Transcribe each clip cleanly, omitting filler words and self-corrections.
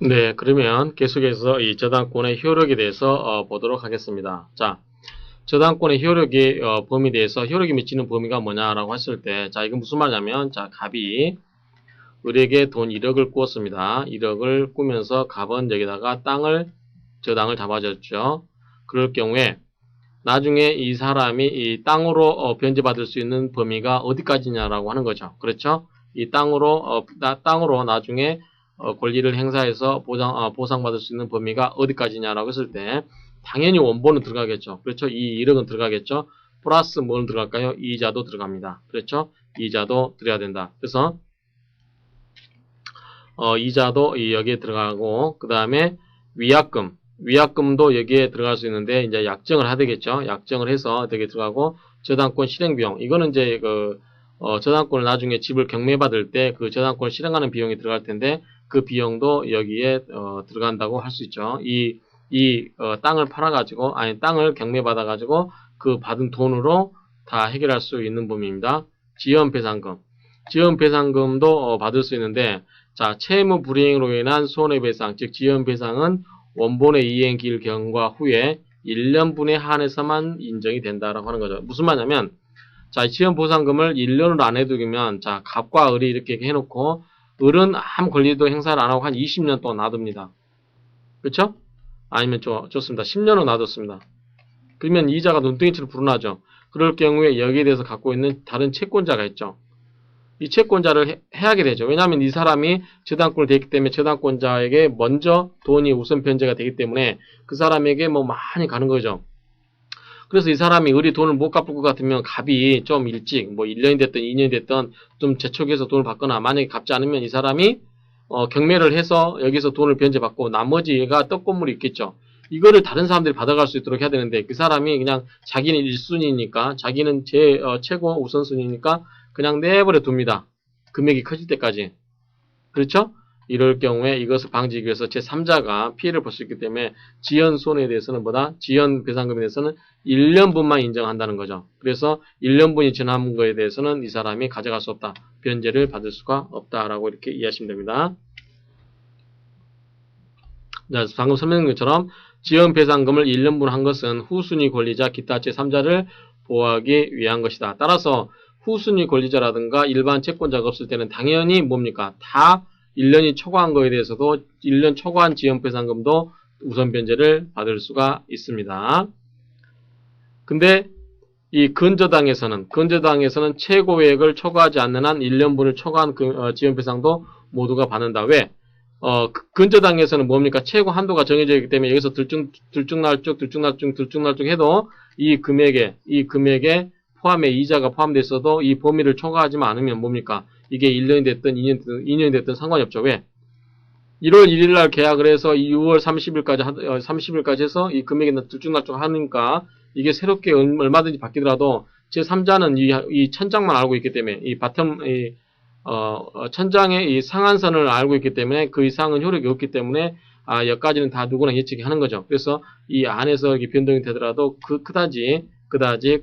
네, 그러면 계속해서 이 저당권의 효력에 대해서 보도록 하겠습니다. 자, 저당권의 효력의 범위에 대해서 효력이 미치는 범위가 뭐냐라고 했을 때, 자, 이건 무슨 말이냐면, 자, 갑이 을에게 돈 1억을 꾸었습니다. 1억을 꾸면서 갑은 여기다가 저당을 잡아줬죠. 그럴 경우에 나중에 이 사람이 이 땅으로 변제받을 수 있는 범위가 어디까지냐라고 하는 거죠. 그렇죠? 이 땅으로 나중에 권리를 행사해서 보상받을 수 있는 범위가 어디까지냐라고 했을 때 당연히 원본은 들어가겠죠. 그렇죠? 이 1억은 들어가겠죠. 플러스 뭐는 들어갈까요? 이자도 들어갑니다. 그렇죠? 이자도 들어야 된다. 그래서 이자도 여기에 들어가고 그 다음에 위약금도 여기에 들어갈 수 있는데 이제 약정을 해야 되겠죠. 약정을 해서 여기에 들어가고 저당권 실행 비용 이거는 이제 저당권을 나중에 집을 경매받을 때 그 저당권을 실행하는 비용이 들어갈 텐데 그 비용도 여기에 들어간다고 할 수 있죠. 땅을 팔아가지고 아니 땅을 경매받아가지고 그 받은 돈으로 다 해결할 수 있는 범위입니다. 지연배상금도 받을 수 있는데 자, 채무 불이행으로 인한 손해배상, 즉 지연배상은 원본의 이행기일 경과 후에 1년분에 한해서만 인정이 된다라고 하는 거죠. 무슨 말이냐면 자, 지연보상금을 1년으로 안 해두면 자, 갑과 을이 이렇게 해놓고 을은 아무 권리도 행사를 안 하고 한 20년 동안 놔둡니다. 그렇죠? 아니면 좋습니다. 10년을 놔뒀습니다. 그러면 이자가 눈덩이처럼 불어나죠. 그럴 경우에 여기에 대해서 갖고 있는 다른 채권자가 있죠. 이 채권자를 해하게 되죠. 왜냐하면 이 사람이 저당권을 대기 때문에 저당권자에게 먼저 돈이 우선 변제가 되기 때문에 그 사람에게 뭐 많이 가는 거죠. 그래서 이 사람이 을이 돈을 못 갚을 것 같으면 갑이 좀 일찍 뭐 1년이 됐든 2년이 됐든 좀 재촉해서 돈을 받거나 만약에 갚지 않으면 이 사람이 경매를 해서 여기서 돈을 변제받고 나머지가 떡고물이 있겠죠. 이거를 다른 사람들이 받아갈 수 있도록 해야 되는데 그 사람이 그냥 자기는 1순위니까 자기는 최고 우선순위니까 그냥 내버려 둡니다. 금액이 커질 때까지. 그렇죠? 이럴 경우에 이것을 방지하기 위해서 제3자가 피해를 볼 수 있기 때문에 지연 손해에 대해서는 뭐다? 지연 배상금에 대해서는 1년분만 인정한다는 거죠. 그래서 1년분이 지난 거에 대해서는 이 사람이 가져갈 수 없다. 변제를 받을 수가 없다라고 이렇게 이해하시면 됩니다. 자, 방금 설명드린 것처럼 지연 배상금을 1년분 한 것은 후순위 권리자 기타 제3자를 보호하기 위한 것이다. 따라서 후순위 권리자라든가 일반 채권자가 없을 때는 당연히 뭡니까? 다 1년이 초과한 거에 대해서도 1년 초과한 지연 배상금도 우선 변제를 받을 수가 있습니다. 근데 이 근저당에서는 최고액을 초과하지 않는 한 1년분을 초과한 지연 배상도 모두가 받는다. 왜? 근저당에서는 뭡니까? 최고 한도가 정해져 있기 때문에 여기서 들쭉날쭉 해도 이 금액에 포함에 이자가 포함되어 있어도 이 범위를 초과하지 않으면 뭡니까? 이게 1년이 됐든 2년이 됐든 상관이 없죠. 왜? 1월 1일 날 계약을 해서 6월 30일까지 해서 이 금액이 들쭉날쭉 하니까 이게 새롭게 얼마든지 바뀌더라도 제3자는 이 천장만 알고 있기 때문에 천장의 이 상한선을 알고 있기 때문에 그 이상은 효력이 없기 때문에 여기까지는 다 누구나 예측이 하는 거죠. 그래서 이 안에서 이게 변동이 되더라도 그다지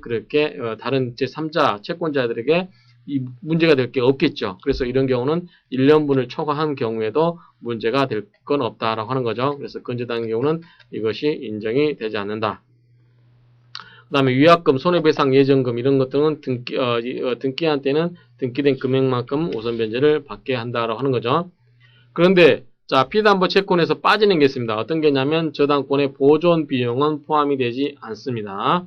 그렇게 다른 제3자 채권자들에게 이 문제가 될 게 없겠죠. 그래서 이런 경우는 1년분을 초과한 경우에도 문제가 될 건 없다라고 하는 거죠. 그래서 근저당의 경우는 이것이 인정이 되지 않는다. 그 다음에 위약금, 손해배상 예정금 이런 것들은 등기한 때는 등기된 금액만큼 우선 변제를 받게 한다라고 하는 거죠. 그런데 자, 피담보 채권에서 빠지는 게 있습니다. 어떤 게 있냐면 저당권의 보존 비용은 포함이 되지 않습니다.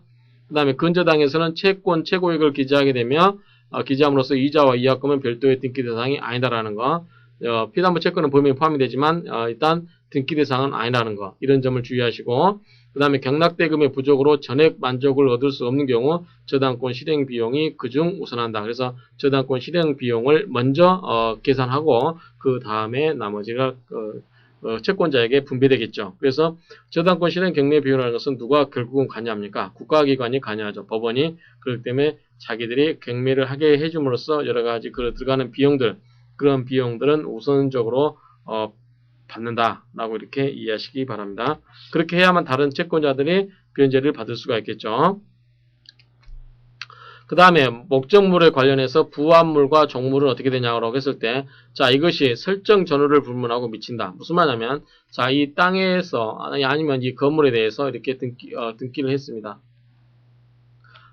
그 다음에 근저당에서는 채권 최고액을 기재하게 되면 기재함으로써 이자와 위약금은 별도의 등기 대상이 아니다라는 거. 피담보 채권은 범위에 포함이 되지만 일단 등기 대상은 아니라는 거. 이런 점을 주의하시고 그 다음에 경락대금의 부족으로 전액 만족을 얻을 수 없는 경우 저당권 실행 비용이 그중 우선한다. 그래서 저당권 실행 비용을 먼저 계산하고 그 다음에 나머지가 채권자에게 분배되겠죠. 그래서 저당권 실행 경매 비용이라는 것은 누가 결국은 관여합니까? 국가기관이 관여하죠. 법원이. 그렇기 때문에 자기들이 경매를 하게 해줌으로써 여러 가지 들어가는 비용들, 그런 비용들은 우선적으로 받는다라고 이렇게 이해하시기 바랍니다. 그렇게 해야만 다른 채권자들이 변제를 받을 수가 있겠죠. 그 다음에 목적물에 관련해서 부합물과 종물은 어떻게 되냐고 했을 때, 자, 이것이 설정 전후를 불문하고 미친다. 무슨 말이냐면, 자, 이 땅에서, 아니면 이 건물에 대해서 이렇게 등기를 했습니다.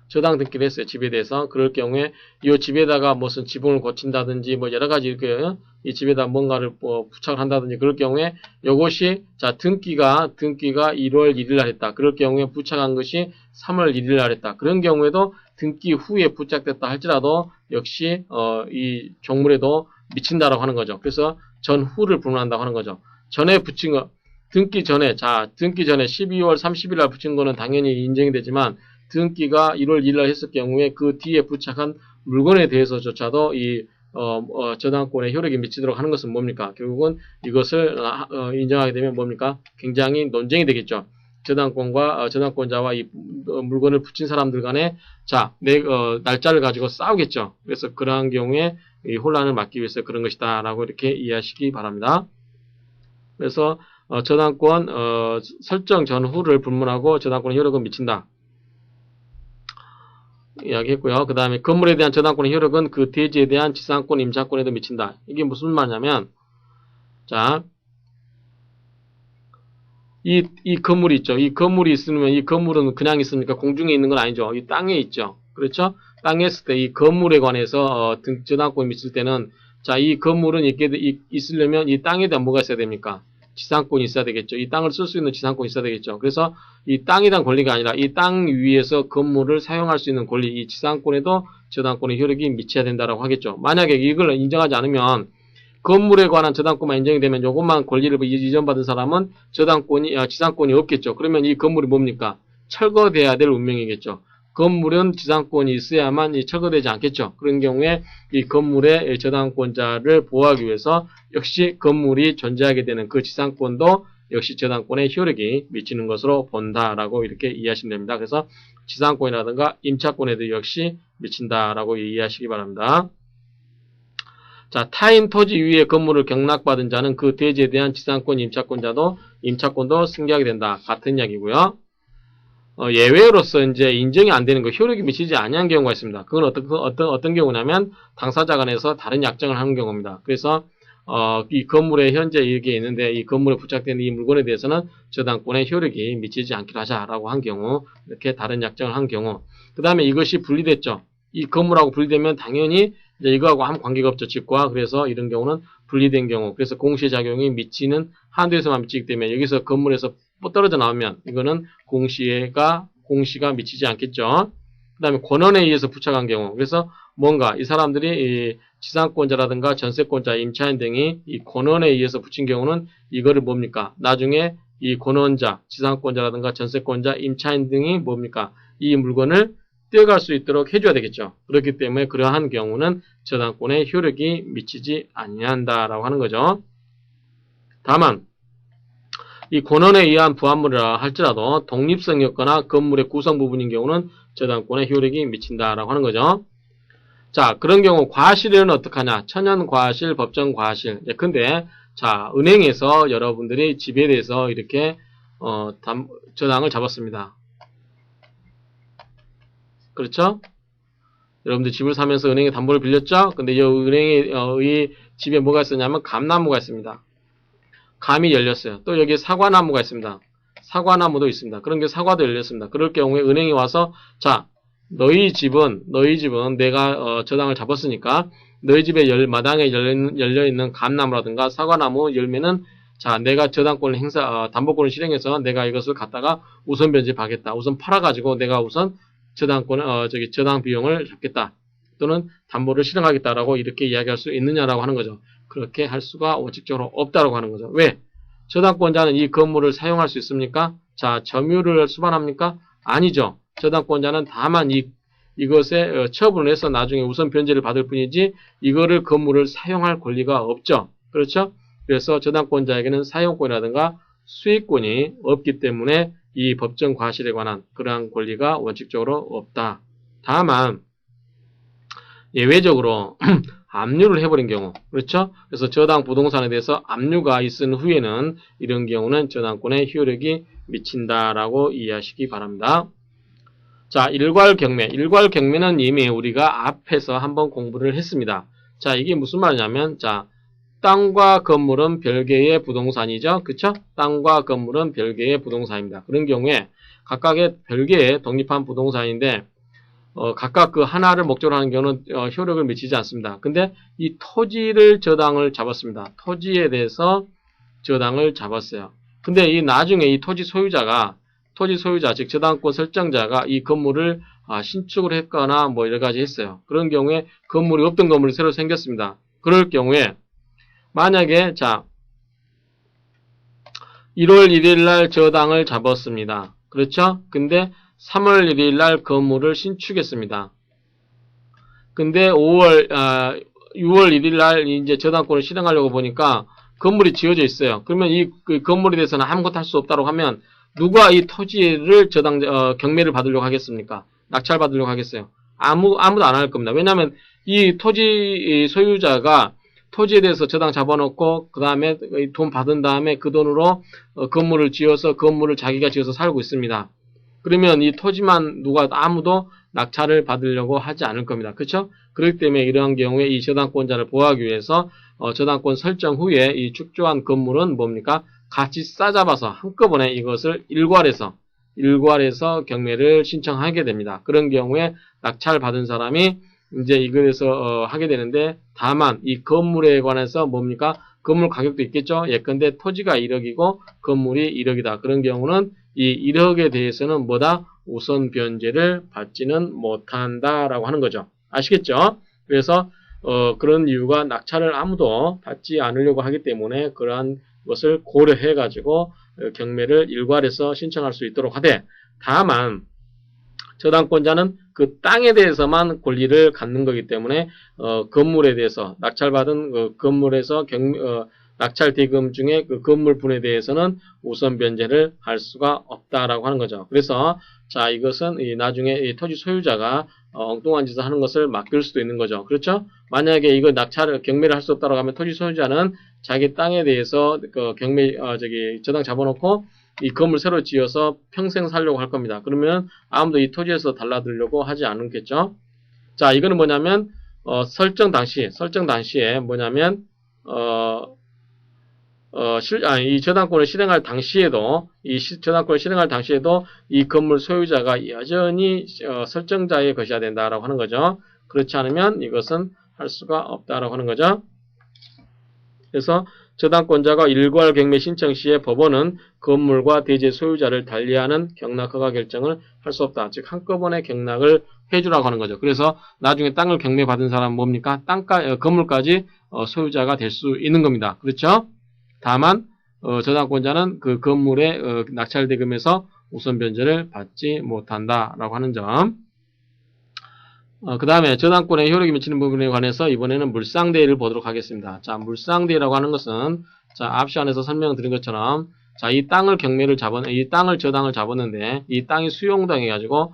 저당 등기를 했어요. 집에 대해서. 그럴 경우에 이 집에다가 무슨 지붕을 고친다든지 뭐 여러 가지 이렇게 이 집에다 뭔가를 부착을 한다든지 그럴 경우에 요것이 자 등기가 1월 1일 날 했다. 그럴 경우에 부착한 것이 3월 1일 날 했다. 그런 경우에도 등기 후에 부착됐다 할지라도 역시 이 종물에도 미친다라고 하는 거죠. 그래서 전후를 불문한다고 하는 거죠. 전에 붙인 거 등기 전에 12월 30일 날 붙인 거는 당연히 인정이 되지만 등기가 1월 1일 날 했을 경우에 그 뒤에 부착한 물건에 대해서조차도 이 저당권의 효력이 미치도록 하는 것은 뭡니까? 결국은 이것을 인정하게 되면 뭡니까? 굉장히 논쟁이 되겠죠. 저당권과 저당권자와 이 물건을 붙인 사람들 간에 자, 날짜를 가지고 싸우겠죠. 그래서 그러한 경우에 이 혼란을 막기 위해서 그런 것이다라고 이렇게 이해하시기 바랍니다. 그래서 저당권 설정 전후를 불문하고 저당권의 효력은 미친다. 이야기했고요. 그 다음에 건물에 대한 저당권의 효력은 그 대지에 대한 지상권, 임차권에도 미친다. 이게 무슨 말이냐면, 자, 이 건물이 있죠. 이 건물이 있으면 이 건물은 그냥 있습니까? 공중에 있는 건 아니죠. 이 땅에 있죠. 그렇죠? 땅에 있을 때 이 건물에 관해서 저당권이 미칠 때는 자, 이 건물은 있으려면 이 땅에 대한 뭐가 있어야 됩니까? 지상권이 있어야 되겠죠. 이 땅을 쓸 수 있는 지상권이 있어야 되겠죠. 그래서 이 땅에 대한 권리가 아니라 이 땅 위에서 건물을 사용할 수 있는 권리, 이 지상권에도 저당권의 효력이 미쳐야 된다라고 하겠죠. 만약에 이걸 인정하지 않으면 건물에 관한 저당권만 인정이 되면 이것만 권리를 이전받은 사람은 지상권이 없겠죠. 그러면 이 건물이 뭡니까? 철거돼야 될 운명이겠죠. 건물은 지상권이 있어야만 철거되지 않겠죠. 그런 경우에 이 건물의 저당권자를 보호하기 위해서 역시 건물이 존재하게 되는 그 지상권도 역시 저당권의 효력이 미치는 것으로 본다라고 이렇게 이해하시면 됩니다. 그래서 지상권이라든가 임차권에도 역시 미친다라고 이해하시기 바랍니다. 자, 타인 토지 위에 건물을 경락받은 자는 그 대지에 대한 지상권, 임차권도 승계하게 된다. 같은 이야기고요. 예외로서 이제 인정이 안 되는 거, 효력이 미치지 아니한 경우가 있습니다. 그건 어떤 경우냐면 당사자 간에서 다른 약정을 하는 경우입니다. 그래서 이 건물에 현재 이게 있는데 이 건물에 부착된 이 물건에 대해서는 저당권의 효력이 미치지 않기로 하자라고 한 경우, 이렇게 다른 약정을 한 경우, 그 다음에 이것이 분리됐죠. 이 건물하고 분리되면 당연히 이제 이거하고 아무 관계가 없죠. 집과. 그래서 이런 경우는 분리된 경우, 그래서 공시작용이 미치는 한도에서만 미치기 때문에 여기서 건물에서 떨어져 나오면 이거는 공시가 미치지 않겠죠. 그 다음에 권한에 의해서 부착한 경우, 그래서 뭔가 이 사람들이 이 지상권자라든가 전세권자, 임차인 등이 이 권한에 의해서 붙인 경우는 이거를 뭡니까? 나중에 이 권한자, 지상권자라든가 전세권자, 임차인 등이 뭡니까? 이 물건을 떼어갈 수 있도록 해줘야 되겠죠. 그렇기 때문에 그러한 경우는 저당권의 효력이 미치지 아니한다라고 하는 거죠. 다만 이 권한에 의한 부합물이라 할지라도 독립성이 없거나 건물의 구성 부분인 경우는 저당권의 효력이 미친다라고 하는 거죠. 자, 그런 경우 과실에는 어떻게 하냐? 천연 과실, 법정 과실. 근데 자, 은행에서 여러분들이 집에 대해서 이렇게 저당을 잡았습니다. 그렇죠? 여러분들 집을 사면서 은행에 담보를 빌렸죠? 근데 이 은행의 집에 뭐가 있었냐면 감나무가 있습니다. 감이 열렸어요. 또 여기에 사과나무가 있습니다. 사과나무도 있습니다. 그런 게 사과도 열렸습니다. 그럴 경우에 은행이 와서 자, 너희 집은 내가 저당을 잡았으니까 너희 집에 마당에 열려있는 감나무라든가 사과나무 열매는 자, 내가 저당권을 담보권을 실행해서 내가 이것을 갖다가 우선 변제하겠다. 우선 팔아가지고 내가 우선 저당 비용을 잡겠다. 또는 담보를 실행하겠다라고 이렇게 이야기할 수 있느냐라고 하는 거죠. 그렇게 할 수가 원칙적으로 없다라고 하는 거죠. 왜? 저당권자는 이 건물을 사용할 수 있습니까? 자, 점유를 수반합니까? 아니죠. 저당권자는 다만 이것에 처분을 해서 나중에 우선 변제를 받을 뿐이지 이거를 건물을 사용할 권리가 없죠. 그렇죠? 그래서 저당권자에게는 사용권이라든가 수익권이 없기 때문에 이 법정 과실에 관한 그러한 권리가 원칙적으로 없다. 다만 예외적으로 압류를 해버린 경우, 그렇죠? 그래서 저당 부동산에 대해서 압류가 있은 후에는 이런 경우는 저당권의 효력이 미친다라고 이해하시기 바랍니다. 자, 일괄경매. 일괄경매는 이미 우리가 앞에서 한번 공부를 했습니다. 자, 이게 무슨 말이냐면, 자, 땅과 건물은 별개의 부동산이죠. 그쵸? 땅과 건물은 별개의 부동산입니다. 그런 경우에 각각의 별개의 독립한 부동산인데, 각각 그 하나를 목적으로 하는 경우는 효력을 미치지 않습니다. 근데 이 토지를 저당을 잡았습니다. 토지에 대해서 저당을 잡았어요. 근데 이 나중에 이 토지 소유자, 즉 저당권 설정자가 이 건물을 신축을 했거나 뭐 여러 가지 했어요. 그런 경우에 건물이 없던 건물이 새로 생겼습니다. 그럴 경우에 만약에 자 1월 1일 날 저당을 잡았습니다. 그렇죠? 근데 3월 1일 날 건물을 신축했습니다. 근데 6월 1일 날 이제 저당권을 실행하려고 보니까 건물이 지어져 있어요. 그러면 이 건물에 대해서는 아무것도 할 수 없다고 하면 누가 이 토지를 경매를 받으려고 하겠습니까? 낙찰 받으려고 하겠어요? 아무도 안 할 겁니다. 왜냐하면 이 토지 소유자가 토지에 대해서 저당 잡아놓고 그 다음에 돈 받은 다음에 그 돈으로 건물을 지어서 건물을 자기가 지어서 살고 있습니다. 그러면 이 토지만 아무도 낙찰을 받으려고 하지 않을 겁니다. 그렇죠? 그렇기 때문에 이러한 경우에 이 저당권자를 보호하기 위해서 저당권 설정 후에 이 축조한 건물은 뭡니까? 같이 싸잡아서 한꺼번에 이것을 일괄해서 경매를 신청하게 됩니다. 그런 경우에 낙찰 받은 사람이 이제 이거에서 하게 되는데 다만 이 건물에 관해서 뭡니까? 건물 가격도 있겠죠? 예컨대 토지가 1억이고 건물이 1억이다. 그런 경우는 이 1억에 대해서는 뭐다? 우선 변제를 받지는 못한다라고 하는 거죠. 아시겠죠? 그래서 그런 이유가 낙찰을 아무도 받지 않으려고 하기 때문에 그러한 것을 고려해 가지고 경매를 일괄해서 신청할 수 있도록 하되 다만 저당권자는 그 땅에 대해서만 권리를 갖는 거기 때문에 건물에 대해서 낙찰받은 건물에서 낙찰 대금 중에 그 건물분에 대해서는 우선 변제를 할 수가 없다라고 하는 거죠. 그래서 자 이것은 나중에 이 토지 소유자가 엉뚱한 짓을 하는 것을 맡길 수도 있는 거죠. 그렇죠? 만약에 이거 경매를 할 수 없다고 하면 토지 소유자는 자기 땅에 대해서 저당 잡아놓고 이 건물 새로 지어서 평생 살려고 할 겁니다. 그러면 아무도 이 토지에서 달라들려고 하지 않겠죠. 자, 이거는 뭐냐면 설정 당시에 뭐냐면 이 저당권을 실행할 당시에도 이 건물 소유자가 여전히 설정자의 것이어야 된다라고 하는 거죠. 그렇지 않으면 이것은 할 수가 없다라고 하는 거죠. 그래서 저당권자가 일괄 경매 신청 시에 법원은 건물과 대지 소유자를 달리하는 경락 허가 결정을 할 수 없다. 즉 한꺼번에 경락을 해주라고 하는 거죠. 그래서 나중에 땅을 경매 받은 사람은 뭡니까? 건물까지 소유자가 될 수 있는 겁니다. 그렇죠? 다만 저당권자는 그 건물의 낙찰 대금에서 우선 변제를 받지 못한다라고 하는 점. 그 다음에 저당권에 효력이 미치는 부분에 관해서 이번에는 물상대위를 보도록 하겠습니다. 자, 물상대위라고 하는 것은 자, 앞 시간에서 설명드린 것처럼 자, 이 땅을 저당을 잡았는데 이 땅이 수용당해가지고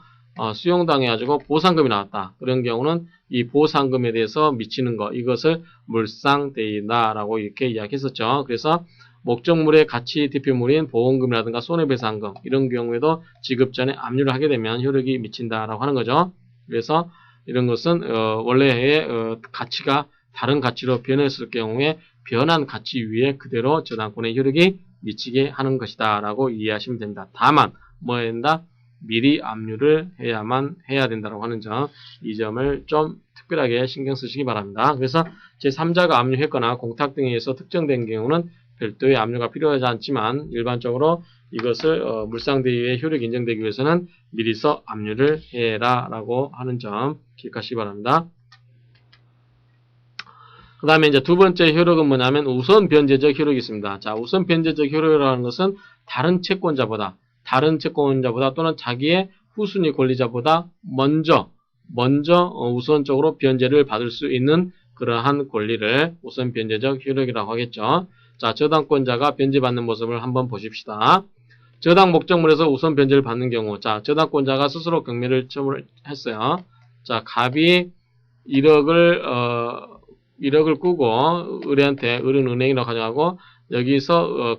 보상금이 나왔다. 그런 경우는 이 보상금에 대해서 미치는 거 이것을 물상대위다라고 이렇게 이야기했었죠. 그래서 목적물의 가치 대표물인 보험금이라든가 손해배상금 이런 경우에도 지급 전에 압류를 하게 되면 효력이 미친다라고 하는 거죠. 그래서 이런 것은 원래의 가치가 다른 가치로 변했을 경우에 변한 가치 위에 그대로 저당권의 효력이 미치게 하는 것이다 라고 이해하시면 됩니다. 다만 뭐해야 된다? 미리 압류를 해야 된다고 하는 점, 이 점을 좀 특별하게 신경 쓰시기 바랍니다. 그래서 제3자가 압류했거나 공탁 등에 의해서 특정된 경우는 별도의 압류가 필요하지 않지만 일반적으로 이것을 물상대위의 효력이 인정되기 위해서는 미리서 압류를 해라 라고 하는 점 기억하시기 바랍니다. 그 다음에 이제 두 번째 효력은 뭐냐면 우선 변제적 효력이 있습니다. 자, 우선 변제적 효력이라는 것은 다른 채권자보다 또는 자기의 후순위 권리자보다 먼저 우선적으로 변제를 받을 수 있는 그러한 권리를 우선 변제적 효력이라고 하겠죠. 자, 저당권자가 변제받는 모습을 한번 보십시다. 저당 목적물에서 우선 변제를 받는 경우, 자, 저당권자가 스스로 경매를 했어요. 자, 갑이 1억을 꾸고 을은 은행이라고 가져가고 여기서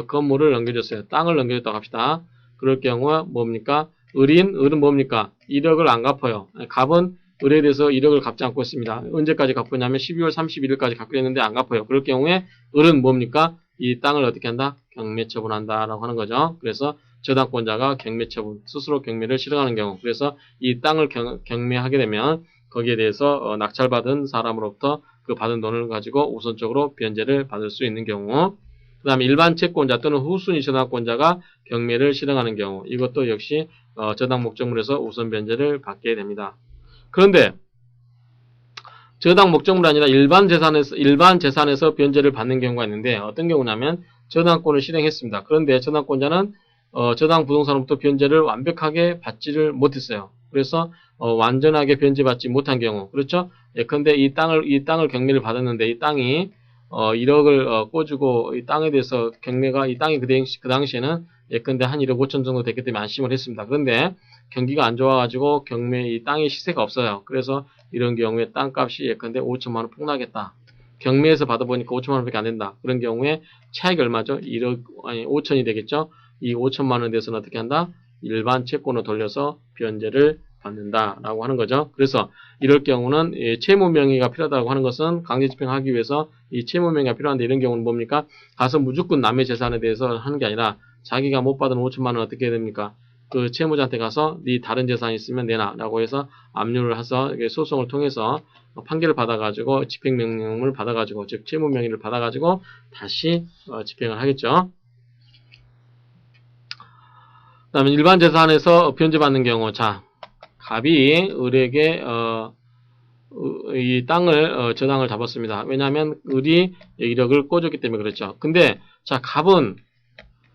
건물을 넘겨줬어요. 땅을 넘겨줬다고 합시다. 그럴 경우 뭡니까? 을은 뭡니까? 이력을 안 갚아요. 갑은 을에 대해서 이력을 갚지 않고 있습니다. 언제까지 갚고 있냐면 12월 31일까지 갚고 있는데 안 갚아요. 그럴 경우에 을은 뭡니까? 이 땅을 어떻게 한다? 경매 처분한다라고 하는 거죠. 그래서 저당권자가 경매 처분, 스스로 경매를 실행하는 경우, 그래서 이 땅을 경매하게 되면 거기에 대해서 낙찰받은 사람으로부터 그 받은 돈을 가지고 우선적으로 변제를 받을 수 있는 경우, 그 다음에 일반 채권자 또는 후순위 저당권자가 경매를 실행하는 경우, 이것도 역시 저당 목적물에서 우선 변제를 받게 됩니다. 그런데 저당 목적물이 아니라 일반 재산에서 변제를 받는 경우가 있는데, 어떤 경우냐면 저당권을 실행했습니다. 그런데 저당권자는 저당 부동산으로부터 변제를 완벽하게 받지를 못했어요. 그래서 완전하게 변제받지 못한 경우, 그렇죠? 예컨대 이 땅을 경매를 받았는데 이 땅이 1억을 꿔주고 이 땅에 대해서 경매가 이 땅이 그 당시에는 예컨대 한 1억 5천 정도 됐기 때문에 안심을 했습니다. 그런데 경기가 안 좋아가지고 경매 이 땅의 시세가 없어요. 그래서 이런 경우에 땅값이 예컨대 5천만 원 폭락했다. 경매에서 받아보니까 5천만 원밖에 안 된다. 그런 경우에 차익이 얼마죠? 5천이 되겠죠? 이 5천만 원에 대해서는 어떻게 한다? 일반 채권으로 돌려서 변제를 받는다라고 하는 거죠. 그래서 이럴 경우는 채무 명의가 필요하다고 하는 것은 강제 집행하기 위해서 이 채무 명의가 필요한데, 이런 경우는 뭡니까? 가서 무조건 남의 재산에 대해서 하는 게 아니라 자기가 못 받은 5천만 원 어떻게 해야 됩니까? 그 채무자한테 가서 네 다른 재산이 있으면 내놔라고 해서 압류를 해서 소송을 통해서 판결을 받아가지고 집행명령을 받아가지고, 즉 채무 명의를 받아가지고 다시 집행을 하겠죠. 그 다음에 일반 재산에서 변제받는 경우, 자, 갑이 을에게 이 땅을 저당을 잡았습니다. 왜냐하면 을이 이력을 꿔줬기 때문에 그렇죠. 근데 자,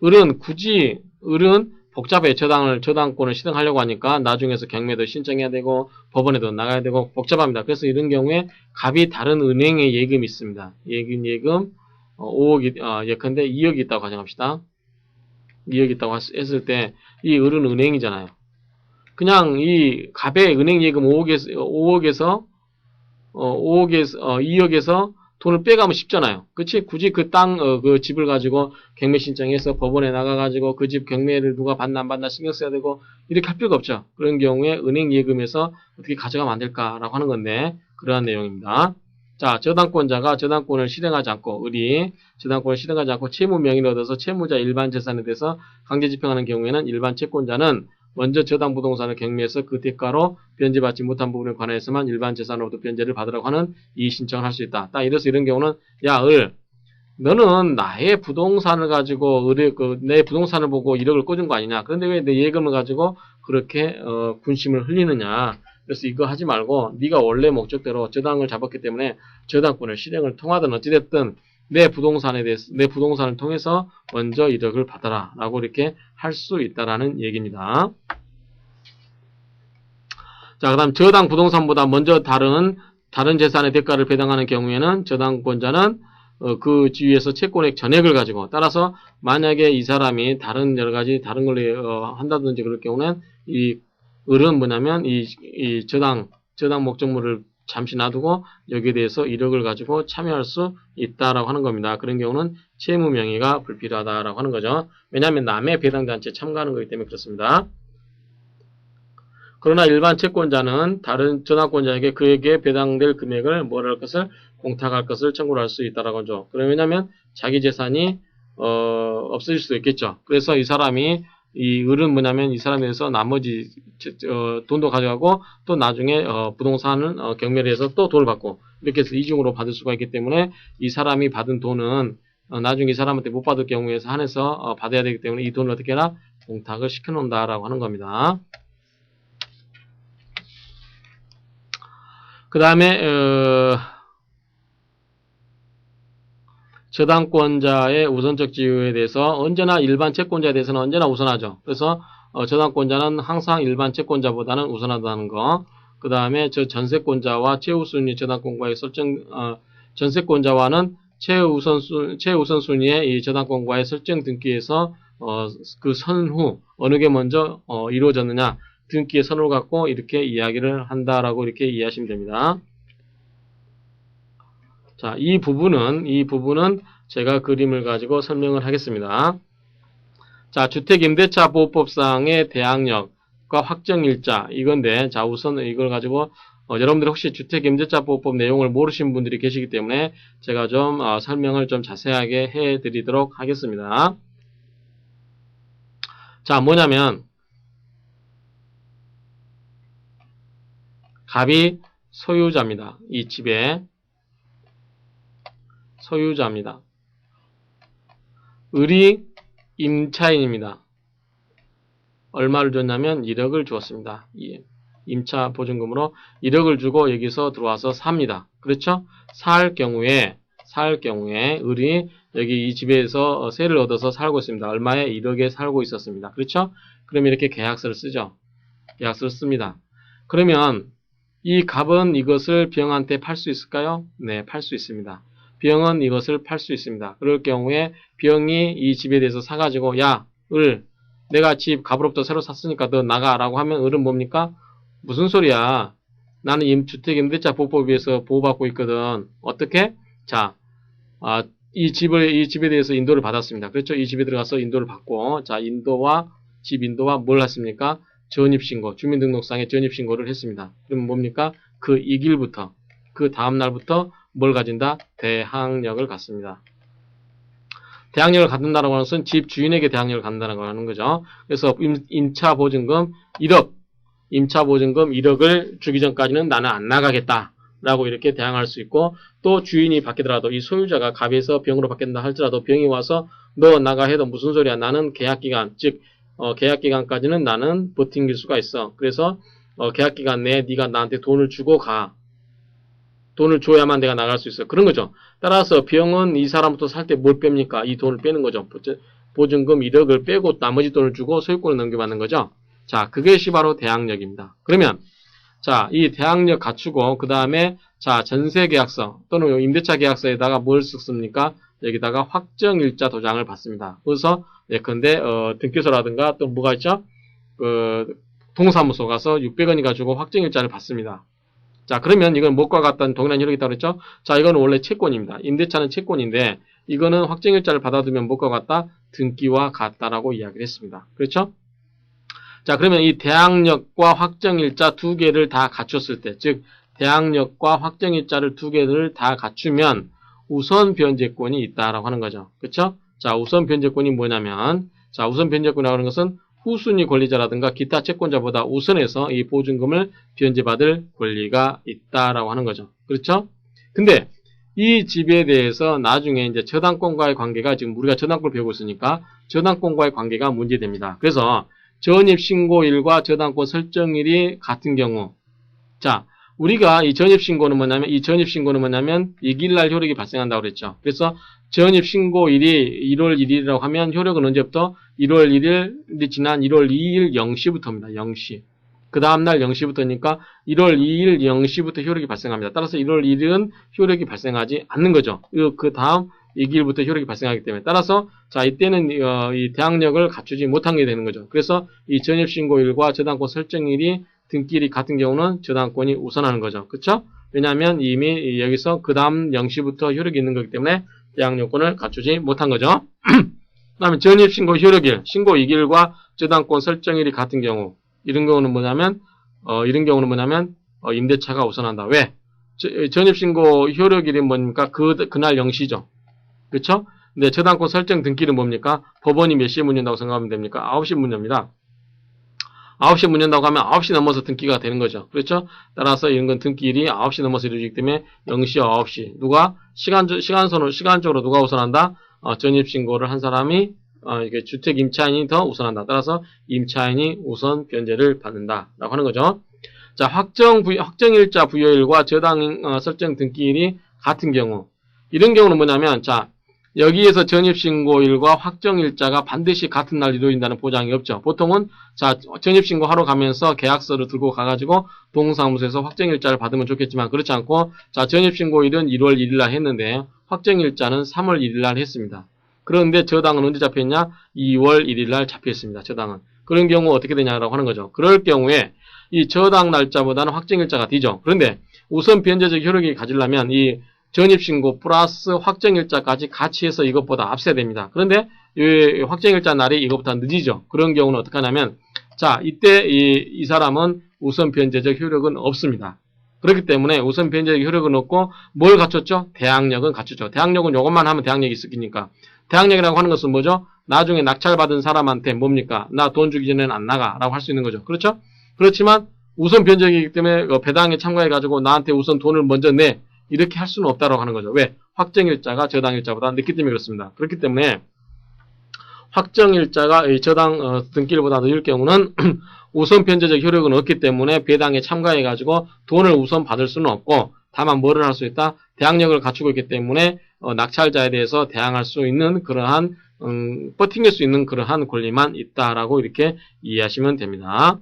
을은 복잡해. 저당권을 실행하려고 하니까 나중에서 경매도 신청해야 되고 법원에도 나가야 되고 복잡합니다. 그래서 이런 경우에 갑이 다른 은행에 예금이 있습니다. 예금 5억이 예컨대 2억이 있다고 가정합시다. 2억이 있다고 했을 때 이 을은 은행이잖아요. 그냥 이 갑의 은행 예금 2억에서 돈을 빼가면 쉽잖아요. 그치? 굳이 그 그 집을 가지고 경매 신청해서 법원에 나가가지고 그 집 경매를 누가 받나 안 받나 신경 써야 되고 이렇게 할 필요가 없죠. 그런 경우에 은행 예금에서 어떻게 가져가면 안 될까라고 하는 건데, 그러한 내용입니다. 자, 저당권자가 저당권을 실행하지 않고, 을이 저당권을 실행하지 않고 채무 명의를 얻어서 채무자 일반 재산에 대해서 강제 집행하는 경우에는 일반 채권자는 먼저 저당 부동산을 경매해서 그 대가로 변제받지 못한 부분에 관해서만 일반 재산으로부터 변제를 받으라고 하는 이의 신청을 할 수 있다. 딱 이래서 이런 경우는, 야, 너는 나의 부동산을 가지고 내 부동산을 보고 1억을 꿔준 거 아니냐? 그런데 왜 내 예금을 가지고 그렇게 군심을 흘리느냐? 그래서 이거 하지 말고 네가 원래 목적대로 저당을 잡았기 때문에 저당권을 실행을 통하든 어찌됐든 내 부동산을 통해서 먼저 1억을 받아라 라고 이렇게 할 수 있다라는 얘기입니다. 자, 그 다음 저당 부동산보다 먼저 다른 재산의 대가를 배당하는 경우에는 저당권자는 그 지위에서 채권액 전액을 가지고, 따라서 만약에 이 사람이 여러 가지 다른 걸 한다든지 그럴 경우는 이 을은 뭐냐면 이 저당 목적물을 잠시 놔두고 여기에 대해서 1억을 가지고 참여할 수 있다라고 하는 겁니다. 그런 경우는 채무 명의가 불필요하다라고 하는 거죠. 왜냐하면 남의 배당잔치에 참가하는 거기 때문에 그렇습니다. 그러나 일반 채권자는 다른 저당권자에게 그에게 배당될 금액을 뭐랄 것을 공탁할 것을 청구를 할 수 있다라고 하죠. 왜냐하면 자기 재산이 없어질 수도 있겠죠. 그래서 이 사람이 이 을은 뭐냐면 이 사람에 대해서 나머지 돈도 가져가고 또 나중에 부동산은 경매를 해서 또 돈을 받고 이렇게 해서 이중으로 받을 수가 있기 때문에 이 사람이 받은 돈은 나중에 이 사람한테 못 받을 경우에 한해서 받아야 되기 때문에 이 돈을 어떻게 해라? 공탁을 시켜놓는다라고 하는 겁니다. 그 다음에 저당권자의 우선적 지위에 대해서 언제나 일반 채권자에 대해서는 언제나 우선하죠. 그래서 저당권자는 항상 일반 채권자보다는 우선하다는 거. 그 다음에 전세권자와 최우순위 저당권과의 전세권자와는 최우선순위의 이 저당권과의 설정 등기에서 그 선후 어느 게 먼저 이루어졌느냐 등기의 선을 갖고 이렇게 이야기를 한다라고 이렇게 이해하시면 됩니다. 자, 이 부분은 제가 그림을 가지고 설명을 하겠습니다. 자, 주택임대차보호법상의 대항력. 대항력과 확정일자 이건데, 자 우선 이걸 가지고 여러분들이 혹시 주택임대차보호법 내용을 모르신 분들이 계시기 때문에 제가 좀 설명을 좀 자세하게 해드리도록 하겠습니다. 자, 뭐냐면 갑이 소유자입니다. 이 집의 소유자입니다. 을이 임차인입니다. 얼마를 줬냐면 1억을 주었습니다. 임차 보증금으로 1억을 주고 여기서 들어와서 삽니다. 그렇죠? 살 경우에 을이 여기 이 집에서 세를 얻어서 살고 있습니다. 얼마에? 1억에 살고 있었습니다. 그렇죠? 그러면 이렇게 계약서를 쓰죠. 계약서를 씁니다. 그러면 이 갑은 이것을 병한테 팔 수 있을까요? 네, 팔 수 있습니다. 병은 이것을 팔 수 있습니다. 그럴 경우에 병이 이 집에 대해서 사가지고 야, 을, 내가 집 갑으로부터 새로 샀으니까 너 나가라고 하면 을은 뭡니까? 무슨 소리야? 나는 주택임대차 보호법에 의해서 보호받고 있거든. 어떻게? 자, 이 집에 대해서 인도를 받았습니다. 그렇죠? 이 집에 들어가서 인도를 받고, 자, 집 인도와 뭘 했습니까? 전입신고, 주민등록상에 전입신고를 했습니다. 그럼 뭡니까? 그 이 길부터, 그 다음날부터 뭘 가진다? 대항력을 갖습니다. 대항력을 갖는다라고 하는 것은 집 주인에게 대항력을 갖는다고 하는 거죠. 그래서 임차보증금 1억, 임차보증금 1억을 주기 전까지는 나는 안 나가겠다. 라고 이렇게 대항할 수 있고, 또 주인이 바뀌더라도 이 소유자가 갑에서 병으로 바뀐다 할지라도 병이 와서 너 나가 해도 무슨 소리야. 나는 계약기간, 즉 계약기간까지는 나는 버팅길 수가 있어. 그래서 계약기간 내에 네가 나한테 돈을 주고 가. 돈을 줘야만 내가 나갈 수 있어. 그런 거죠. 따라서 병은 이 사람부터 살 때 뭘 뺍니까? 이 돈을 빼는 거죠. 보증금 1억을 빼고 나머지 돈을 주고 소유권을 넘겨받는 거죠. 자, 그것이 바로 대항력입니다. 그러면 자, 이 대항력 갖추고 그 다음에 자, 전세계약서 또는 임대차 계약서에다가 뭘 썼습니까? 여기다가 확정일자 도장을 받습니다. 그래서 예컨대 등기소라든가 또 뭐가 있죠? 동사무소 가서 600원이 가지고 확정일자를 받습니다. 자, 그러면 이건 뭐과 같다는 동일한 효력이 있다고 그랬죠? 자, 이거는 원래 채권입니다. 임대차는 채권인데 이거는 확정일자를 받아두면 뭐과 같다? 등기와 같다라고 이야기를 했습니다. 그렇죠? 자, 그러면 이 대항력과 확정일자 두 개를 다 갖췄을 때, 즉 대항력과 확정일자를 두 개를 다 갖추면 우선 변제권이 있다라고 하는 거죠. 그렇죠? 자, 우선 변제권이 뭐냐면, 자, 우선 변제권이라고 하는 것은 후순위 권리자라든가 기타 채권자보다 우선해서 이 보증금을 변제받을 권리가 있다라고 하는 거죠. 그렇죠? 근데 이 집에 대해서 나중에 이제 저당권과의 관계가, 지금 우리가 저당권을 배우고 있으니까 저당권과의 관계가 문제됩니다. 그래서 전입신고일과 저당권 설정일이 같은 경우, 자, 우리가 이 전입신고는 뭐냐면, 이 길날 효력이 발생한다고 그랬죠. 그래서 전입신고일이 1월 1일이라고 하면 효력은 언제부터? 1월 1일이 지난 1월 2일 0시부터입니다. 0시. 그 다음날 0시부터니까 1월 2일 0시부터 효력이 발생합니다. 따라서 1월 1일은 효력이 발생하지 않는 거죠. 그 다음 이 길부터 효력이 발생하기 때문에. 따라서 자, 이때는 이 대항력을 갖추지 못한 게 되는 거죠. 그래서 이 전입신고일과 저당권 설정일이 등기일이 같은 경우는 저당권이 우선하는 거죠. 그렇죠? 왜냐하면 이미 여기서 그 다음 0시부터 효력이 있는 거기 때문에 대항력권을 갖추지 못한 거죠. 그 다음에 전입신고 효력일, 신고 이길과 저당권 설정일이 같은 경우, 이런 경우는 뭐냐면 임대차가 우선한다. 왜? 전입신고 효력일이 뭡니까? 그날 0시죠. 그렇죠? 근데 저당권 설정 등기일은 뭡니까? 법원이 몇 시에 문 연다고 생각하면 됩니까? 9시 문 엽니다. 9시 문 연다고 하면 9시 넘어서 등기가 되는 거죠. 그렇죠? 따라서 이런 건 등기일이 9시 넘어서 이루어지기 때문에 0시, 9시. 누가? 시간적으로 누가 우선한다? 전입신고를 한 사람이, 이게 주택 임차인이 더 우선한다. 따라서 임차인이 우선 변제를 받는다라고 하는 거죠. 자, 확정일자 부여일과 저당 설정 등기일이 같은 경우. 이런 경우는 뭐냐면, 자, 여기에서 전입신고일과 확정일자가 반드시 같은 날 이루어진다는 보장이 없죠. 보통은 자, 전입신고하러 가면서 계약서를 들고 가가지고 동사무소에서 확정일자를 받으면 좋겠지만 그렇지 않고, 자, 전입신고일은 1월 1일 날 했는데 확정일자는 3월 1일 날 했습니다. 그런데 저당은 언제 잡혀있냐? 2월 1일 날 잡혀있습니다. 저당은. 그런 경우 어떻게 되냐라고 하는 거죠. 그럴 경우에 이 저당 날짜보다는 확정일자가 뒤죠. 그런데 우선 변제적 효력이 가지려면 이 전입신고 플러스 확정일자까지 같이 해서 이것보다 앞서야 됩니다. 그런데 이 확정일자 날이 이것보다 늦이죠. 그런 경우는 어떻게 하냐면 자, 이때 이 사람은 우선 변제적 효력은 없습니다. 그렇기 때문에 우선 변제적 효력은 없고 뭘 갖췄죠? 대항력은 갖췄죠. 대항력은 요것만 하면 대항력이 있으니까. 대항력이라고 하는 것은 뭐죠? 나중에 낙찰받은 사람한테 뭡니까? 나 돈 주기 전에는 안 나가 라고 할 수 있는 거죠. 그렇죠? 그렇지만 우선 변제이기 때문에 배당에 참가해가지고 나한테 우선 돈을 먼저 내 이렇게 할 수는 없다고 하는 거죠. 왜? 확정일자가 저당일자보다 늦기 때문에 그렇습니다. 그렇기 때문에 확정일자가 저당 등기일보다 늦을 경우는 우선 변제적 효력은 없기 때문에 배당에 참가해가지고 돈을 우선 받을 수는 없고 다만 뭐를 할 수 있다? 대항력을 갖추고 있기 때문에 낙찰자에 대해서 대항할 수 있는 그러한 버팅길 수 있는 그러한 권리만 있다라고 이렇게 이해하시면 됩니다.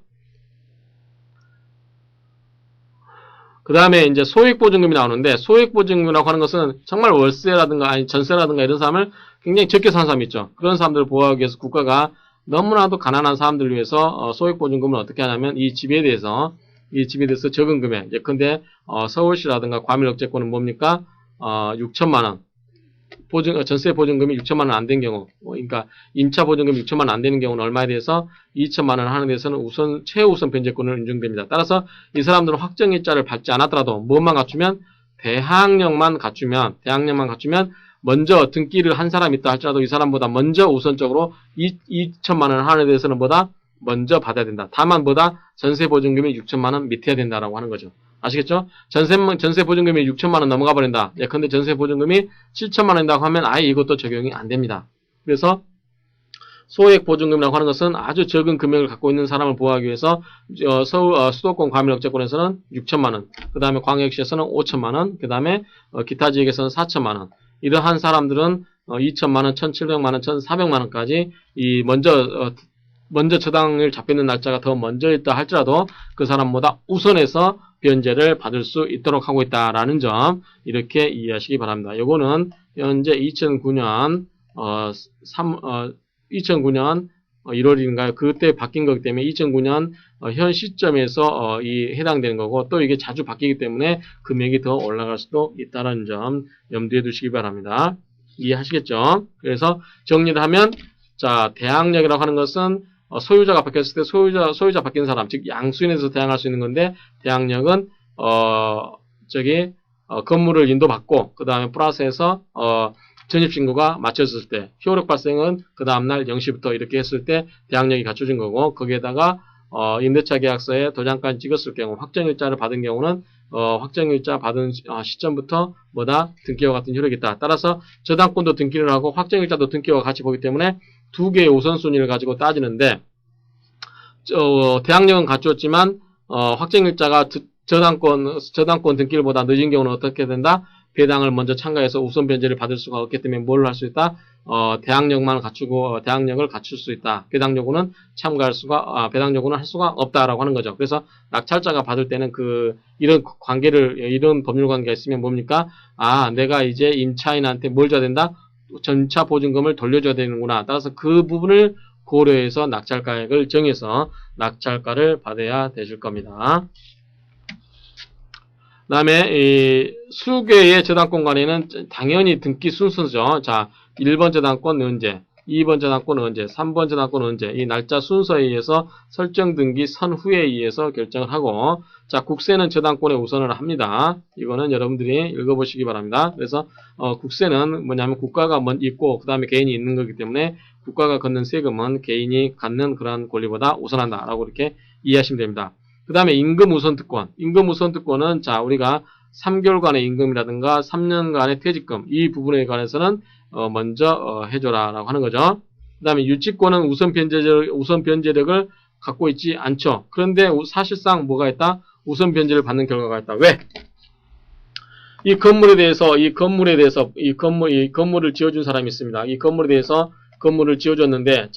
그 다음에 이제 소액보증금이 나오는데 소액보증금이라고 하는 것은 정말 월세라든가 아니 전세라든가 이런 사람을 굉장히 적게 사는 사람이 있죠. 그런 사람들을 보호하기 위해서 국가가 너무나도 가난한 사람들을 위해서 소액보증금을 어떻게 하냐면 이 집에 대해서 적은 금액 예컨대 서울시라든가 과밀억제권은 뭡니까? 6천만 원 전세 보증금이 6천만 원 안 된 경우 그러니까 임차 보증금이 6천만 원 안 되는 경우는 얼마에 대해서 2천만 원 하는 데서는 최우선 변제권을 인정됩니다. 따라서 이 사람들은 확정일자를 받지 않았더라도 무엇만 갖추면 대항력만 갖추면 먼저 등기를 한 사람이 있다 할지라도 이 사람보다 먼저 우선적으로 2천만 원 하는 데서는 먼저 받아야 된다. 다만 전세 보증금이 6천만 원 밑에야 된다라고 하는 거죠. 아시겠죠? 전세 보증금이 6천만 원 넘어가 버린다. 예컨대 전세 보증금이 7천만 원이라고 하면 아예 이것도 적용이 안 됩니다. 그래서 소액 보증금이라고 하는 것은 아주 적은 금액을 갖고 있는 사람을 보호하기 위해서 수도권 과밀억제권에서는 6천만 원, 그 다음에 광역시에서는 5천만 원, 그 다음에 기타 지역에서는 4천만 원. 이러한 사람들은 2천만 원, 1,700만 원, 1,400만 원까지 먼저 저당을 잡혀있는 날짜가 더 먼저 있다 할지라도 그 사람보다 우선해서 변제를 받을 수 있도록 하고 있다라는 점 이렇게 이해하시기 바랍니다. 요거는 현재 2009년 1월인가요? 그때 바뀐 거기 때문에 2009년 현 시점에서 해당되는 거고 또 이게 자주 바뀌기 때문에 금액이 더 올라갈 수도 있다는 점 염두에 두시기 바랍니다. 이해하시겠죠? 그래서 정리를 하면 자 대항력이라고 하는 것은 소유자가 바뀌었을 때 소유자 바뀐 사람 즉 양수인에서 대항할 수 있는 건데 대항력은 건물을 인도받고 그 다음에 플러스해서 전입신고가 마쳤을 때 효력 발생은 그 다음날 0시부터 이렇게 했을 때 대항력이 갖춰진 거고 거기에다가 임대차 계약서에 도장까지 찍었을 경우 확정일자를 받은 경우는 확정일자 받은 시점부터 등기와 같은 효력이 있다. 따라서 저당권도 등기를 하고 확정일자도 등기와 같이 보기 때문에 두 개의 우선순위를 가지고 따지는데 대항력은 갖추었지만 확정일자가 저당권 등기일보다 늦은 경우는 어떻게 된다? 배당을 먼저 참가해서 우선 변제를 받을 수가 없기 때문에 뭘 할 수 있다? 대항력만 갖추고 대항력을 갖출 수 있다. 배당 요구는 배당 요구는 할 수가 없다라고 하는 거죠. 그래서 낙찰자가 받을 때는 이런 법률 관계가 있으면 뭡니까? 내가 이제 임차인한테 뭘 줘야 된다? 전차 보증금을 돌려줘야 되는구나. 따라서 그 부분을 고려해서 낙찰가액을 정해서 낙찰가를 받아야 되실 겁니다. 그 다음에 수개의 저당권 관리는 당연히 등기 순서죠. 자, 1번 저당권 언제, 2번 저당권 언제, 3번 저당권 언제 이 날짜 순서에 의해서 설정 등기 선후에 의해서 결정을 하고 자, 국세는 저당권에 우선을 합니다. 이거는 여러분들이 읽어보시기 바랍니다. 그래서 국세는 뭐냐면 국가가 있고 그 다음에 개인이 있는 거기 때문에 국가가 걷는 세금은 개인이 갖는 그러한 권리보다 우선한다라고 이렇게 이해하시면 됩니다. 그 다음에 임금 우선특권. 임금 우선특권은 자 우리가 3개월간의 임금이라든가 3년간의 퇴직금 이 부분에 관해서는 먼저 해줘라 라고 하는 거죠. 그 다음에 유치권은 우선 변제력을 갖고 있지 않죠. 그런데 사실상 뭐가 있다? 우선 변제를 받는 결과가 있다. 왜? 이 건물을 지어준 사람이 있습니다. 이 건물에 대해서 건물을 지어줬는데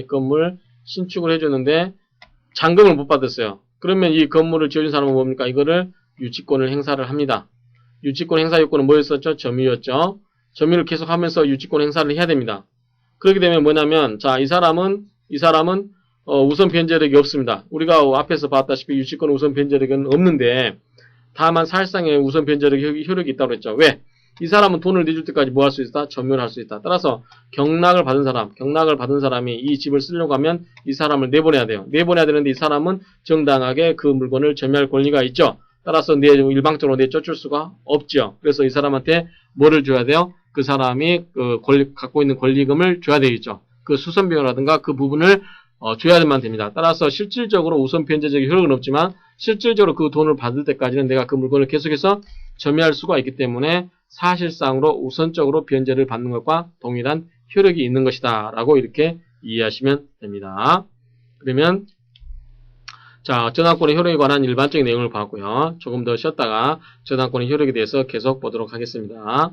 건물 신축을 해줬는데 잔금을 못 받았어요. 그러면 이 건물을 지어준 사람은 뭡니까? 이거를 유치권을 행사를 합니다. 유치권 행사 요건은 뭐였었죠? 점유였죠. 점유를 계속하면서 유치권 행사를 해야 됩니다. 그렇게 되면 뭐냐면 자, 이 사람은 우선 변제력이 없습니다. 우리가 앞에서 봤다시피 유치권 우선 변제력은 없는데 다만 사실상의 우선 변제력 효력이 있다고 했죠. 왜? 이 사람은 돈을 내줄 때까지 뭐 할 수 있다? 점유를 할 수 있다. 따라서 경락을 받은 사람이 이 집을 쓰려고 하면 이 사람을 내보내야 돼요. 내보내야 되는데 이 사람은 정당하게 그 물건을 점유할 권리가 있죠. 따라서 일방적으로 내쫓을 수가 없죠. 그래서 이 사람한테 뭐를 줘야 돼요? 그 사람이 갖고 있는 권리금을 줘야 되겠죠. 그 수선비용이라든가 그 부분을 줘야만 됩니다. 따라서 실질적으로 우선 변제적인 효력은 없지만 실질적으로 그 돈을 받을 때까지는 내가 그 물건을 계속해서 점유할 수가 있기 때문에 사실상으로 우선적으로 변제를 받는 것과 동일한 효력이 있는 것이다 라고 이렇게 이해하시면 됩니다. 그러면 자, 저당권의 효력에 관한 일반적인 내용을 봤고요. 조금 더 쉬었다가 저당권의 효력에 대해서 계속 보도록 하겠습니다.